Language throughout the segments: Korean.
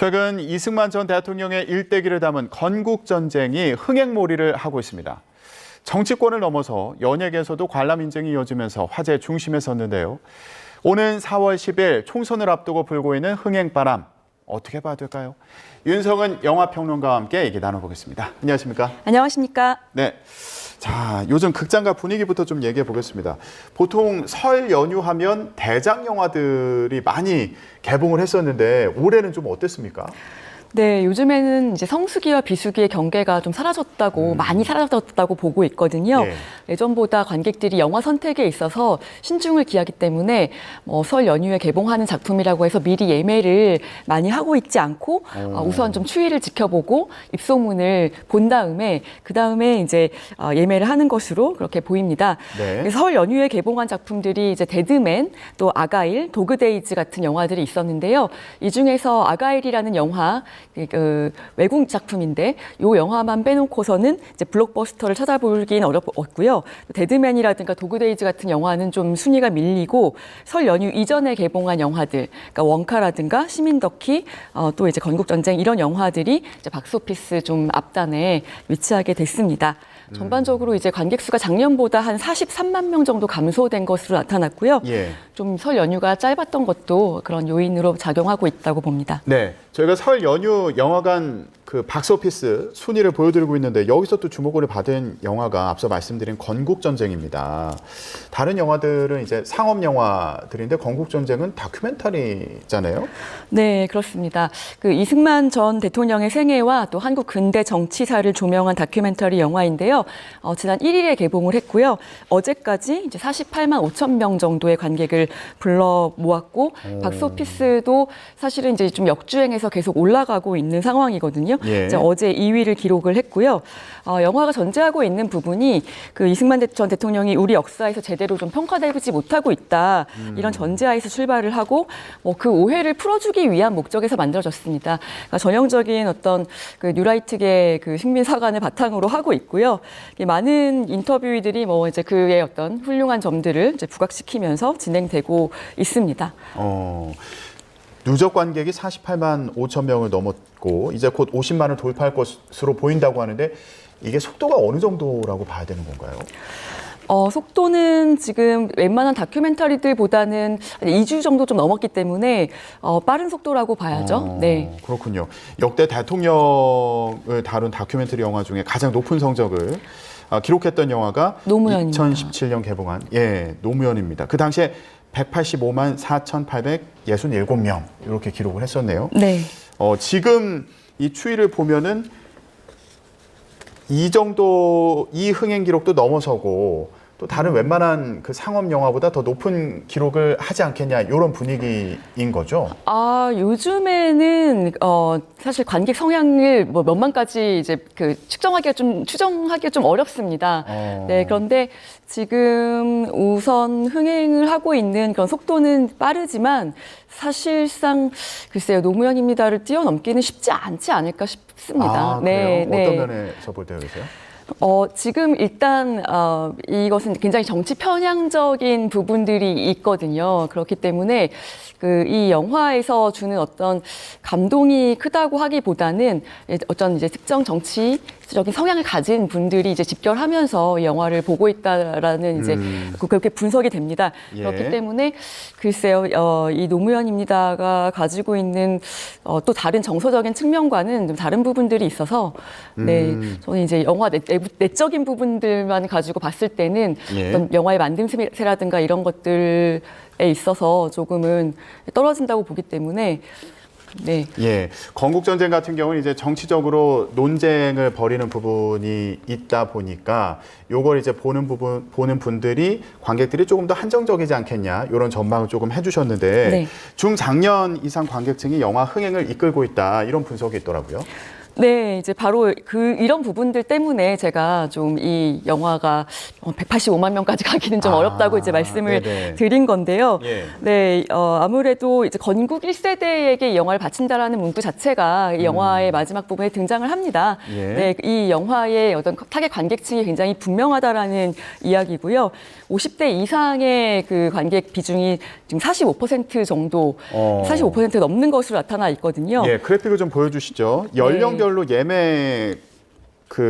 최근 이승만 전 대통령의 일대기를 담은 건국전쟁이 흥행몰이를 하고 있습니다. 정치권을 넘어서 연예계에서도 관람 인증이 이어지면서 화제 중심에 섰는데요. 오는 4월 10일 총선을 앞두고 불고 있는 흥행바람, 어떻게 봐야 될까요? 윤성은 영화평론가와 함께 얘기 나눠보겠습니다. 안녕하십니까? 안녕하십니까? 네. 자, 요즘 극장가 분위기부터 좀 얘기해 보겠습니다. 보통 설 연휴하면 대작 영화들이 많이 개봉을 했었는데 올해는 좀 어땠습니까? 네, 요즘에는 이제 성수기와 비수기의 경계가 좀 사라졌다고, 많이 사라졌다고 보고 있거든요. 예. 예전보다 관객들이 영화 선택에 있어서 신중을 기하기 때문에 설 연휴에 개봉하는 작품이라고 해서 미리 예매를 많이 하고 있지 않고 우선 좀 추이를 지켜보고 입소문을 본 다음에 그 다음에 이제 예매를 하는 것으로 그렇게 보입니다. 네. 그래서 설 연휴에 개봉한 작품들이 이제 데드맨, 또 아가일, 도그데이즈 같은 영화들이 있었는데요. 이 중에서 아가일이라는 영화 외국 작품인데 이 영화만 빼놓고서는 이제 블록버스터를 찾아보기는 어렵고요. 데드맨이라든가 도그데이즈 같은 영화는 좀 순위가 밀리고 설 연휴 이전에 개봉한 영화들, 그러니까 원카라든가 시민더키, 또 이제 건국전쟁 이런 영화들이 이제 박스오피스 좀 앞단에 위치하게 됐습니다. 전반적으로 이제 관객 수가 작년보다 한 43만 명 정도 감소된 것으로 나타났고요. 예. 좀 설 연휴가 짧았던 것도 그런 요인으로 작용하고 있다고 봅니다. 네, 저희가 설 연휴 영화관 그 박스오피스 순위를 보여드리고 있는데 여기서 또 주목을 받은 영화가 앞서 말씀드린 건국전쟁입니다. 다른 영화들은 이제 상업 영화들인데 건국전쟁은 다큐멘터리잖아요. 네, 그렇습니다. 그 이승만 전 대통령의 생애와 또 한국 근대 정치사를 조명한 다큐멘터리 영화인데요. 지난 1일에 개봉을 했고요. 어제까지 이제 48만 5천 명 정도의 관객을 불러 모았고 박스오피스도 사실은 이제 좀 역주행해서 계속 올라가고 있는 상황이거든요. 예. 이제 어제 2위를 기록을 했고요. 영화가 전제하고 있는 부분이 그 이승만 전 대통령이 우리 역사에서 제대로 좀 평가되지 못하고 있다. 이런 전제하에서 출발을 하고 그 오해를 풀어주기 위한 목적에서 만들어졌습니다. 그러니까 전형적인 어떤 그 뉴라이트계 그 식민사관을 바탕으로 하고 있고요. 많은 인터뷰이들이 이제 그의 어떤 훌륭한 점들을 이제 부각시키면서 진행되고 있습니다. 누적 관객이 48만 5천 명을 넘었고 이제 곧 50만을 돌파할 것으로 보인다고 하는데 이게 속도가 어느 정도라고 봐야 되는 건가요? 속도는 지금 웬만한 다큐멘터리들보다는 2주 정도 좀 넘었기 때문에 빠른 속도라고 봐야죠. 네. 그렇군요. 역대 대통령을 다룬 다큐멘터리 영화 중에 가장 높은 성적을 기록했던 영화가 노무현입니다. 2017년 개봉한 노무현입니다. 그 당시에 185만 4,867명 이렇게 기록을 했었네요. 네. 지금 이 추이를 보면은 이 정도 이 흥행 기록도 넘어서고 또 다른 웬만한 그 상업 영화보다 더 높은 기록을 하지 않겠냐 이런 분위기인 거죠. 요즘에는 사실 관객 성향을 몇만까지 이제 추정하기가 좀 어렵습니다. 네, 그런데 지금 우선 흥행을 하고 있는 그런 속도는 빠르지만 사실상 글쎄요, 노무현입니다를 뛰어넘기는 쉽지 않지 않을까 싶습니다. 그래요? 네, 어떤 면에서 볼 때 그러세요? 지금 일단 이것은 굉장히 정치 편향적인 부분들이 있거든요. 그렇기 때문에 이 영화에서 주는 어떤 감동이 크다고 하기보다는 어떤 이제 특정 정치적인 성향을 가진 분들이 이제 집결하면서 이 영화를 보고 있다라는 이제 그렇게 분석이 됩니다. 예. 그렇기 때문에 글쎄요, 이 노무현입니다가 가지고 있는 또 다른 정서적인 측면과는 좀 다른 부분들이 있어서 네, 저는 이제 영화 내적인 부분들만 가지고 봤을 때는 예. 어떤 영화의 만듦새라든가 이런 것들에 있어서 조금은 떨어진다고 보기 때문에 네. 예, 건국전쟁 같은 경우는 이제 정치적으로 논쟁을 벌이는 부분이 있다 보니까 요걸 이제 보는 분들이 관객들이 조금 더 한정적이지 않겠냐 이런 전망을 조금 해주셨는데 네. 중장년 이상 관객층이 영화 흥행을 이끌고 있다 이런 분석이 있더라고요. 네, 이제 바로 이런 부분들 때문에 제가 좀 이 영화가 185만 명까지 가기는 좀 어렵다고 이제 말씀을 네네. 드린 건데요. 예. 네, 아무래도 이제 건국 1세대에게 이 영화를 바친다라는 문구 자체가 이 영화의 마지막 부분에 등장을 합니다. 예. 네, 이 영화의 어떤 타겟 관객층이 굉장히 분명하다라는 이야기고요. 50대 이상의 그 관객 비중이 지금 45% 정도, 45% 넘는 것으로 나타나 있거든요. 예, 그래픽을 좀 보여주시죠. 연령별로 예매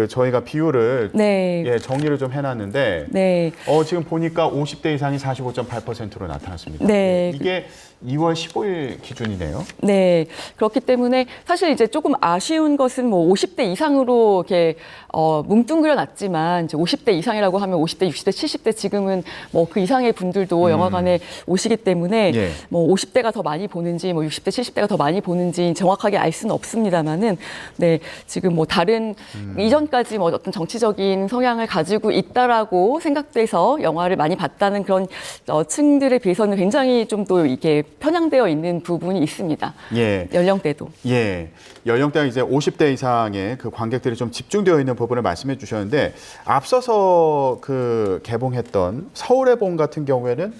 저희가 비율을 네. 예, 정리를 좀 해놨는데 네. 지금 보니까 50대 이상이 45.8%로 나타났습니다. 네. 이게 2월 15일 기준이네요. 네. 그렇기 때문에 사실 이제 조금 아쉬운 것은 뭐 50대 이상으로 이렇게 뭉뚱그려 놨지만 이제 50대 이상이라고 하면 50대, 60대, 70대 지금은 뭐 그 이상의 분들도 영화관에 오시기 때문에 예. 뭐 50대가 더 많이 보는지 뭐 60대, 70대가 더 많이 보는지 정확하게 알 수는 없습니다만은 네. 지금 뭐 다른 이전까지 뭐 어떤 정치적인 성향을 가지고 있다라고 생각돼서 영화를 많이 봤다는 그런 층들에 비해서는 굉장히 좀 또 이게 편향되어 있는 부분이 있습니다. 예. 연령대도. 예. 연령대가 이제 50대 이상의 그 관객들이 좀 집중되어 있는 부분을 말씀해 주셨는데 앞서서 그 개봉했던 서울의 봄 같은 경우에는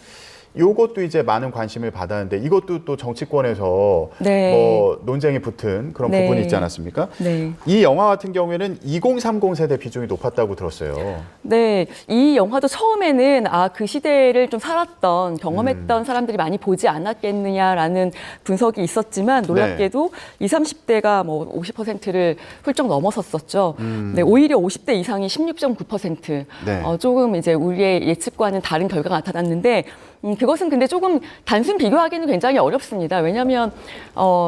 요것도 이제 많은 관심을 받았는데 이것도 또 정치권에서 네. 뭐 논쟁이 붙은 그런 네. 부분이 있지 않았습니까? 네. 이 영화 같은 경우에는 2030 세대 비중이 높았다고 들었어요. 네, 이 영화도 처음에는 그 시대를 좀 살았던, 경험했던 사람들이 많이 보지 않았겠느냐라는 분석이 있었지만 놀랍게도 20, 30대가 뭐 50%를 훌쩍 넘어섰었죠. 네, 오히려 50대 이상이 16.9%. 네. 조금 이제 우리의 예측과는 다른 결과가 나타났는데 그것은 근데 조금 단순 비교하기는 굉장히 어렵습니다. 왜냐하면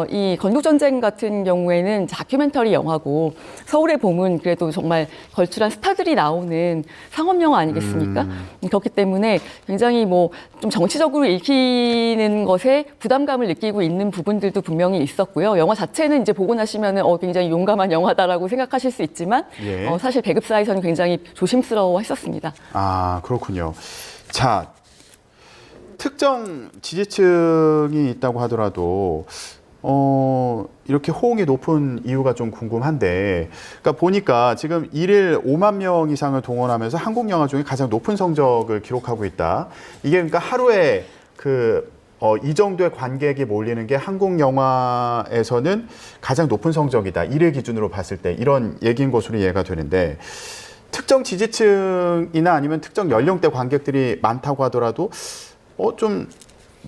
이 건국전쟁 같은 경우에는 다큐멘터리 영화고 서울의 봄은 그래도 정말 걸출한 스타들이 나오는 상업 영화 아니겠습니까? 그렇기 때문에 굉장히 뭐 좀 정치적으로 읽히는 것에 부담감을 느끼고 있는 부분들도 분명히 있었고요. 영화 자체는 이제 보고 나시면은 굉장히 용감한 영화다라고 생각하실 수 있지만 예. 사실 배급사에서는 굉장히 조심스러워했었습니다. 아, 그렇군요. 자, 특정 지지층이 있다고 하더라도 이렇게 호응이 높은 이유가 좀 궁금한데, 그러니까 보니까 지금 일일 5만 명 이상을 동원하면서 한국 영화 중에 가장 높은 성적을 기록하고 있다. 이게 그러니까 하루에 이 정도의 관객이 몰리는 게 한국 영화에서는 가장 높은 성적이다. 일일 기준으로 봤을 때 이런 얘기인 것으로 이해가 되는데, 특정 지지층이나 아니면 특정 연령대 관객들이 많다고 하더라도 좀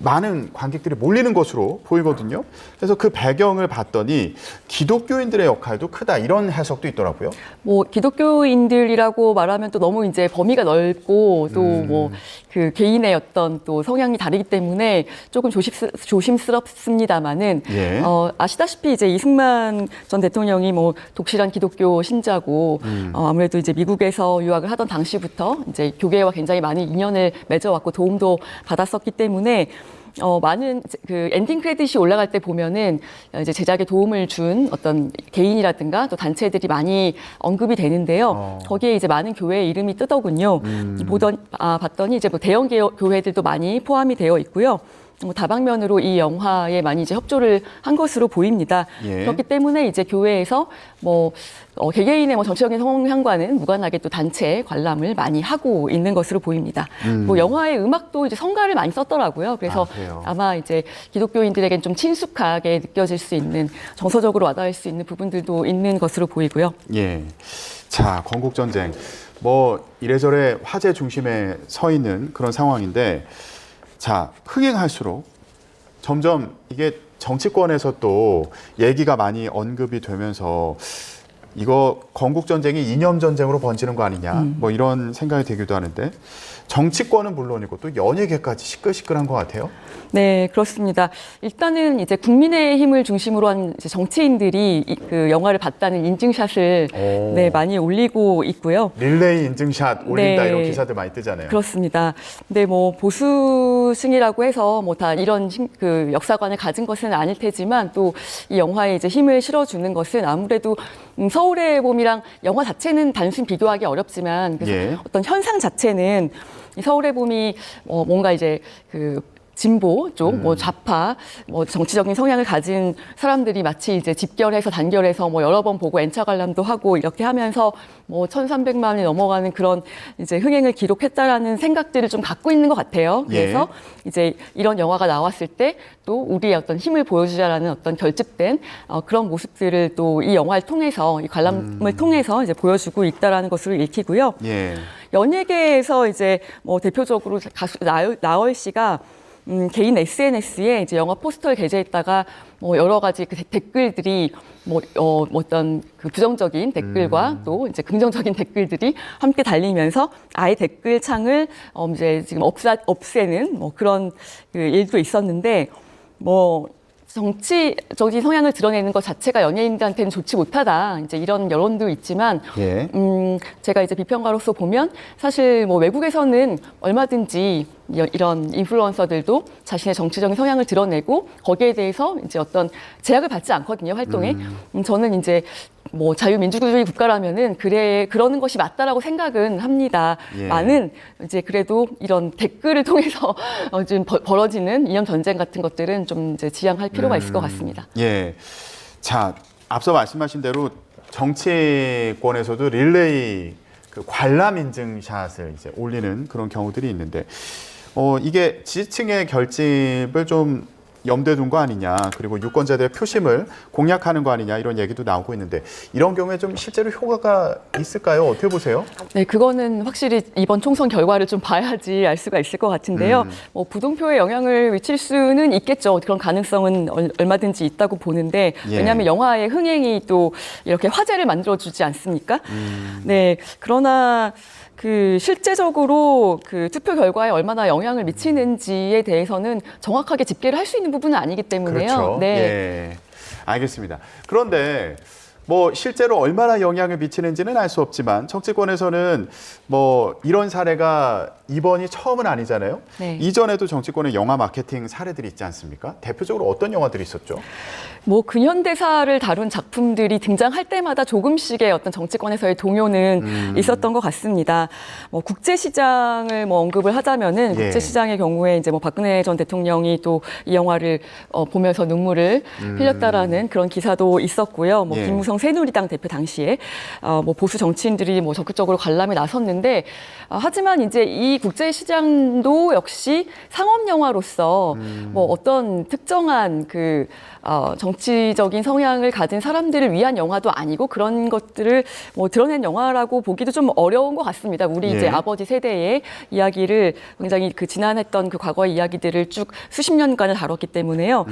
많은 관객들이 몰리는 것으로 보이거든요. 그래서 그 배경을 봤더니 기독교인들의 역할도 크다 이런 해석도 있더라고요. 뭐 기독교인들이라고 말하면 또 너무 이제 범위가 넓고 또 뭐 그 개인의 어떤 또 성향이 다르기 때문에 조금 조심스럽습니다만은 예. 아시다시피 이제 이승만 전 대통령이 뭐 독실한 기독교 신자고 아무래도 이제 미국에서 유학을 하던 당시부터 이제 교계와 굉장히 많은 인연을 맺어왔고 도움도 받았었기 때문에 많은 그 엔딩 크레딧이 올라갈 때 보면은 이제 제작에 도움을 준 어떤 개인이라든가 또 단체들이 많이 언급이 되는데요. 거기에 이제 많은 교회의 이름이 뜨더군요. 봤더니 이제 뭐 대형 교회들도 많이 포함이 되어 있고요. 뭐 다방면으로 이 영화에 많이 이제 협조를 한 것으로 보입니다. 예. 그렇기 때문에 이제 교회에서 뭐 개개인의 뭐 정치적인 성향과는 무관하게 또 단체 관람을 많이 하고 있는 것으로 보입니다. 뭐 영화의 음악도 이제 성가를 많이 썼더라고요. 그래서 그래요? 아마 이제 기독교인들에겐 좀 친숙하게 느껴질 수 있는 정서적으로 와닿을 수 있는 부분들도 있는 것으로 보이고요. 예. 자, 건국전쟁. 뭐 이래저래 화제 중심에 서 있는 그런 상황인데, 자, 흥행할수록 점점 이게 정치권에서 또 얘기가 많이 언급이 되면서 이거 건국전쟁이 이념전쟁으로 번지는 거 아니냐, 뭐 이런 생각이 들기도 하는데, 정치권은 물론이고 또 연예계까지 시끌시끌한 것 같아요. 네, 그렇습니다. 일단은 이제 국민의힘을 중심으로 한 이제 정치인들이 그 영화를 봤다는 인증샷을 네, 많이 올리고 있고요. 릴레이 인증샷 올린다, 네. 이런 기사들 많이 뜨잖아요. 그렇습니다. 근데 뭐 보수층이라고 해서 뭐 다 이런 그 역사관을 가진 것은 아닐 테지만 또 이 영화에 이제 힘을 실어주는 것은 아무래도 서울의 봄이랑 영화 자체는 단순 비교하기 어렵지만 예. 어떤 현상 자체는 이 서울의 봄이 뭔가 이제 진보 쪽, 뭐 좌파, 뭐 정치적인 성향을 가진 사람들이 마치 이제 집결해서 단결해서 뭐 여러 번 보고 N차 관람도 하고 이렇게 하면서 뭐 1,300만이 넘어가는 그런 이제 흥행을 기록했다라는 생각들을 좀 갖고 있는 것 같아요. 그래서 이제 이런 영화가 나왔을 때 또 우리의 어떤 힘을 보여주자라는 어떤 결집된 그런 모습들을 또 이 영화를 통해서 이 관람을 통해서 이제 보여주고 있다라는 것으로 읽히고요. 예. 연예계에서 이제 뭐 대표적으로 가수 나얼 씨가 개인 SNS에 이제 영화 포스터를 게재했다가 뭐 여러 가지 그 댓글들이 뭐 어떤 그 부정적인 댓글과 또 이제 긍정적인 댓글들이 함께 달리면서 아예 댓글창을 이제 지금 없애는 뭐 그런 그 일도 있었는데 뭐 정치적인 성향을 드러내는 것 자체가 연예인들한테는 좋지 못하다. 이제 이런 여론도 있지만, 제가 이제 비평가로서 보면 사실 뭐 외국에서는 얼마든지 이런 인플루언서들도 자신의 정치적인 성향을 드러내고 거기에 대해서 이제 어떤 제약을 받지 않거든요, 활동에. 저는 이제 뭐 자유민주주의 국가라면은 그러는 것이 맞다라고 생각은 합니다. 많은 이제 그래도 이런 댓글을 통해서 좀 벌어지는 이념 전쟁 같은 것들은 좀 이제 지양할 필요가 있을 것 같습니다. 예. 자, 앞서 말씀하신 대로 정치권에서도 릴레이 그 관람 인증샷을 이제 올리는 그런 경우들이 있는데, 이게 지지층의 결집을 좀 염두에 둔 거 아니냐, 그리고 유권자들의 표심을 공략하는 거 아니냐, 이런 얘기도 나오고 있는데, 이런 경우에 좀 실제로 효과가 있을까요? 어떻게 보세요? 네, 그거는 확실히 이번 총선 결과를 좀 봐야지 알 수가 있을 것 같은데요. 뭐 부동표에 영향을 미칠 수는 있겠죠. 그런 가능성은 얼마든지 있다고 보는데, 왜냐하면 영화의 흥행이 또 이렇게 화제를 만들어주지 않습니까? 네, 그러나 그 실제적으로 그 투표 결과에 얼마나 영향을 미치는지에 대해서는 정확하게 집계를 할 수 있는 부분은 아니기 때문에요. 그렇죠. 네. 예. 알겠습니다. 그런데 뭐 실제로 얼마나 영향을 미치는지는 알 수 없지만 정치권에서는 뭐 이런 사례가 이번이 처음은 아니잖아요. 네. 이전에도 정치권의 영화 마케팅 사례들이 있지 않습니까? 대표적으로 어떤 영화들이 있었죠? 뭐 근현대사를 다룬 작품들이 등장할 때마다 조금씩의 어떤 정치권에서의 동요는 있었던 것 같습니다. 뭐 국제시장을 뭐 언급을 하자면은 국제시장의 경우에 이제 뭐 박근혜 전 대통령이 또 이 영화를 보면서 눈물을 흘렸다라는 그런 기사도 있었고요. 뭐 김무성 새누리당 대표 당시에 뭐 보수 정치인들이 뭐 적극적으로 관람에 나섰는데 하지만 이제 이 국제시장도 역시 상업 영화로서 뭐 어떤 특정한 그 정치적인 성향을 가진 사람들을 위한 영화도 아니고 그런 것들을 뭐 드러낸 영화라고 보기도 좀 어려운 것 같습니다. 우리 이제 아버지 세대의 이야기를 굉장히 그 지난했던 그 과거의 이야기들을 쭉 수십 년간을 다뤘기 때문에요.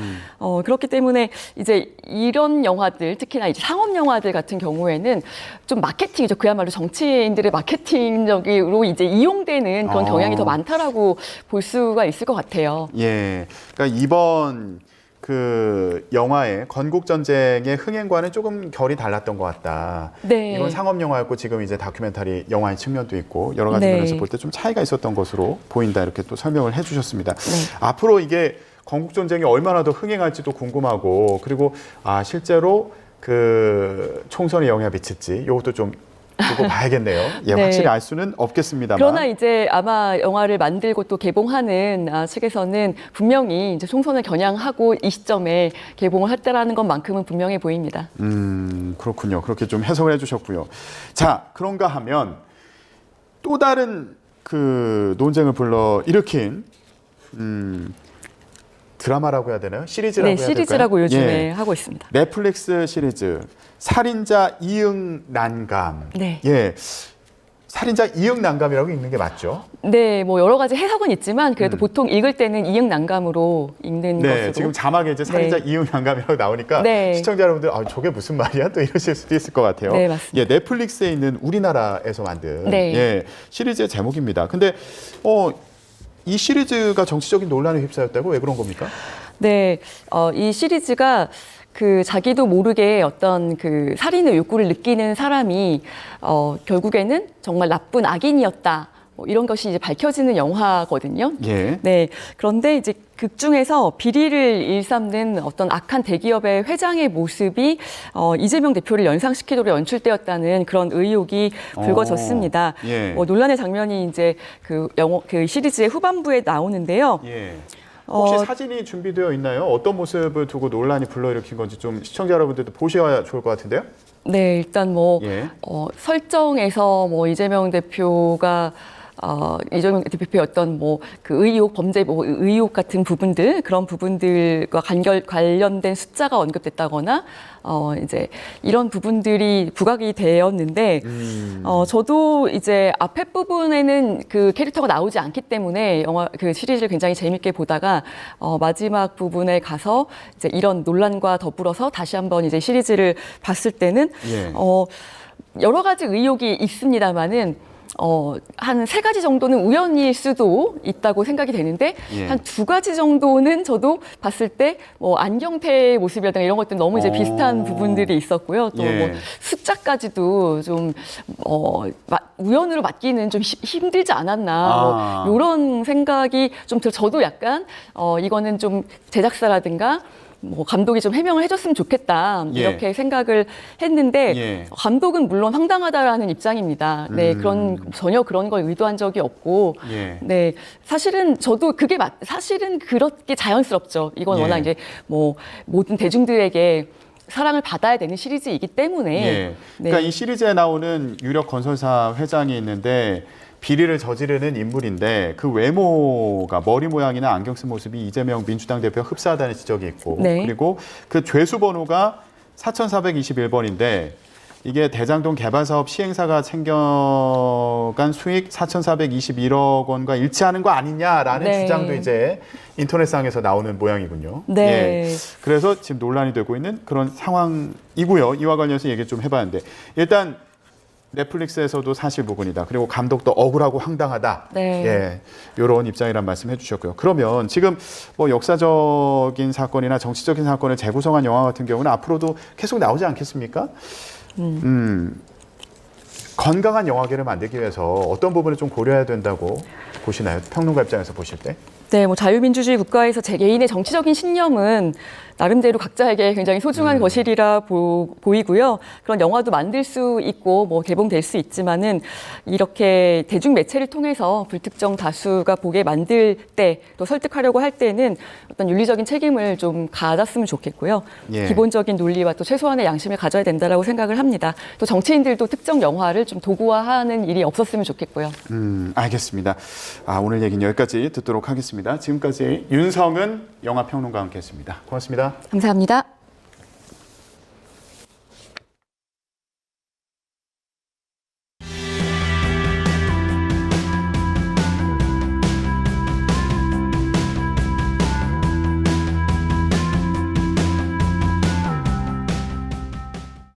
그렇기 때문에 이제 이런 영화들, 특히나 이제 상업 영화들 같은 경우에는 좀 마케팅이죠. 그야말로 정치인들의 마케팅적으로 이제 이용되는 그런 경향이 더 많다라고 볼 수가 있을 것 같아요. 예. 그러니까 이번 그 영화의 건국전쟁의 흥행과는 조금 결이 달랐던 것 같다. 네. 이건 상업 영화였고 지금 이제 다큐멘터리 영화의 측면도 있고 여러 가지 네. 면에서 볼 때 좀 차이가 있었던 것으로 보인다. 이렇게 또 설명을 해주셨습니다. 네. 앞으로 이게 건국전쟁이 얼마나 더 흥행할지도 궁금하고 그리고 실제로 그 총선에 영향을 미칠지 이것도 좀 두고 봐야겠네요. 예, 네. 확실히 알 수는 없겠습니다만. 그러나 이제 아마 영화를 만들고 또 개봉하는 측에서는 분명히 이제 총선을 겨냥하고 이 시점에 개봉을 했다라는 것만큼은 분명해 보입니다. 그렇군요. 그렇게 좀 해석을 해주셨고요. 자, 그런가 하면 또 다른 그 논쟁을 불러 일으킨 드라마라고 해야 되나요? 시리즈라고 네, 해야 될까요? 시리즈라고 요즘에 예. 하고 있습니다. 넷플릭스 시리즈 살인자 이응 난감. 네. 예. 살인자 이응 난감이라고 읽는 게 맞죠? 네, 뭐 여러 가지 해석은 있지만 그래도 보통 읽을 때는 이응 난감으로 읽는 네, 것으로. 지금 자막에 이제 살인자 이응 난감이라고 나오니까 네. 시청자 여러분들 저게 무슨 말이야? 또 이러실 수도 있을 것 같아요. 네, 맞습니다. 예, 넷플릭스에 있는 우리나라에서 만든 네. 예, 시리즈의 제목입니다. 근데 이 시리즈가 정치적인 논란에 휩싸였다고 왜 그런 겁니까? 네, 이 시리즈가 그 자기도 모르게 어떤 그 살인의 욕구를 느끼는 사람이 결국에는 정말 나쁜 악인이었다. 뭐 이런 것이 이제 밝혀지는 영화거든요. 예. 네. 그런데 이제 극 중에서 비리를 일삼는 어떤 악한 대기업의 회장의 모습이 이재명 대표를 연상시키도록 연출되었다는 그런 의혹이 불거졌습니다. 예. 논란의 장면이 이제 그 시리즈의 후반부에 나오는데요. 예. 혹시 사진이 준비되어 있나요? 어떤 모습을 두고 논란이 불러일으킨 건지 좀 시청자 여러분들도 보셔야 좋을 것 같은데요. 네, 일단 뭐 예. 설정에서 뭐 이재명 대표가 이재명 대표의 어떤 뭐 그 의혹, 범죄 뭐 의혹 같은 부분들, 그런 부분들과 관련된 숫자가 언급됐다거나 이제 이런 부분들이 부각이 되었는데 저도 이제 앞에 부분에는 그 캐릭터가 나오지 않기 때문에 영화 그 시리즈를 굉장히 재밌게 보다가 마지막 부분에 가서 이제 이런 논란과 더불어서 다시 한번 이제 시리즈를 봤을 때는 예. 여러 가지 의혹이 있습니다만은 한 3가지 정도는 우연일 수도 있다고 생각이 되는데 예. 한 2가지 정도는 저도 봤을 때 뭐 안경테의 모습이라든가 이런 것들 너무 이제 비슷한 부분들이 있었고요. 또 예. 뭐 숫자까지도 좀 우연으로 맞기는 좀 힘들지 않았나 뭐 이런 생각이 좀 저도 약간 이거는 좀 제작사라든가 뭐 감독이 좀 해명을 해줬으면 좋겠다 이렇게 생각을 했는데 감독은 물론 황당하다라는 입장입니다. 네, 전혀 그런 걸 의도한 적이 없고, 네, 사실은 저도 그게 사실은 그렇게 자연스럽죠. 이건 워낙 이제 뭐 모든 대중들에게 사랑을 받아야 되는 시리즈이기 때문에. 그러니까 이 시리즈에 나오는 유력 건설사 회장이 있는데. 비리를 저지르는 인물인데 그 외모가 머리 모양이나 안경 쓴 모습이 이재명 민주당 대표와 흡사하다는 지적이 있고 그리고 그 죄수 번호가 4421번인데 이게 대장동 개발사업 시행사가 챙겨간 수익 4,421억 원과 일치하는 거 아니냐라는 주장도 이제 인터넷상에서 나오는 모양이군요. 그래서 지금 논란이 되고 있는 그런 상황이고요. 이와 관련해서 얘기 좀 해봤는데 일단 넷플릭스에서도 사실 무근이다. 그리고 감독도 억울하고 황당하다. 이런 입장이란 말씀 해주셨고요. 그러면 지금 뭐 역사적인 사건이나 정치적인 사건을 재구성한 영화 같은 경우는 앞으로도 계속 나오지 않겠습니까? 건강한 영화계를 만들기 위해서 어떤 부분을 좀 고려해야 된다고 보시나요? 평론가 입장에서 보실 때? 네, 뭐 자유민주주의 국가에서 제 개인의 정치적인 신념은 나름대로 각자에게 굉장히 소중한 것이라 보이고요. 그런 영화도 만들 수 있고 뭐 개봉될 수 있지만은 이렇게 대중 매체를 통해서 불특정 다수가 보게 만들 때 또 설득하려고 할 때는 어떤 윤리적인 책임을 좀 가졌으면 좋겠고요. 기본적인 논리와 또 최소한의 양심을 가져야 된다라고 생각을 합니다. 또 정치인들도 특정 영화를 좀 도구화하는 일이 없었으면 좋겠고요. 알겠습니다. 오늘 얘기는 여기까지 듣도록 하겠습니다. 지금까지 윤성은 영화평론가와 함께했습니다. 고맙습니다. 감사합니다.